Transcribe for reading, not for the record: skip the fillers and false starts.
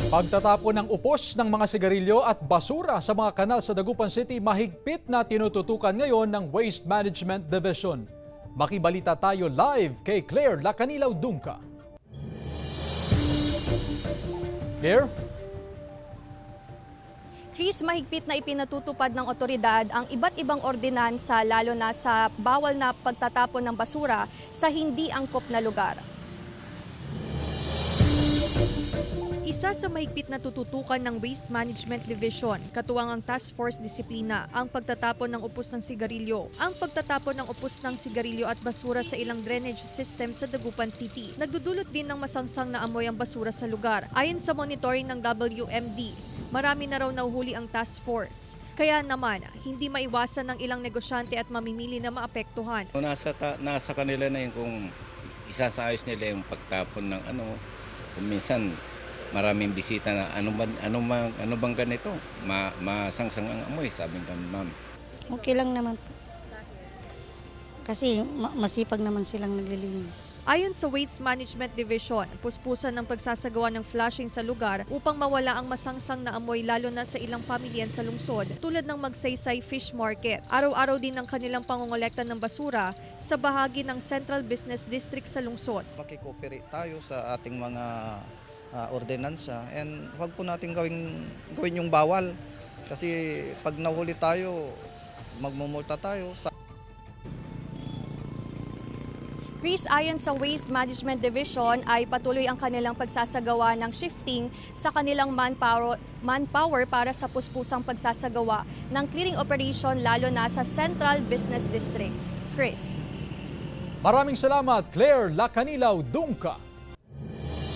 Pagtatapon ng upos ng mga sigarilyo at basura sa mga kanal sa Dagupan City, mahigpit na tinututukan ngayon ng Waste Management Division. Makibalita tayo live kay Claire Lacanilaw Dungka. Claire? Chris, mahigpit na ipinatutupad ng otoridad ang iba't ibang ordinansa lalo na sa bawal na pagtatapon ng basura sa hindi angkop na lugar. Isa sa mahigpit na tututukan ng Waste Management Division, katuwang ang Task Force Disiplina, ang pagtatapon ng upos ng sigarilyo. Ang pagtatapon ng upos ng sigarilyo at basura sa ilang drainage system sa Dagupan City. Nagdudulot din ng masangsang na amoy ang basura sa lugar. Ayon sa monitoring ng WMD, marami na raw nahuhuli ang task force. Kaya naman, hindi maiwasan ng ilang negosyante at mamimili na maapektuhan. Nasa kanila na yun kung isasaayos nila yung pagtapon ng kung minsan maraming bisita na ano bang ganito, masangsang ang amoy, sabi nga ma'am. Okay lang naman po. Kasi masipag naman silang naglilinis. Ayon sa Waste Management Division, puspusan ng pagsasagawa ng flushing sa lugar upang mawala ang masangsang na amoy lalo na sa ilang pamilyan sa lungsod, tulad ng Magsaysay Fish Market. Araw-araw din ang kanilang pangongolekta ng basura sa bahagi ng Central Business District sa lungsod. Makikooperate tayo sa ating mga ordinansa and huwag po natin gawin yung bawal kasi pag nahuli tayo, magmumulta tayo. Chris, ayon sa Waste Management Division ay patuloy ang kanilang pagsasagawa ng shifting sa kanilang manpower para sa puspusang pagsasagawa ng clearing operation lalo na sa Central Business District. Chris. Maraming salamat, Claire Lacanilaw Dungka.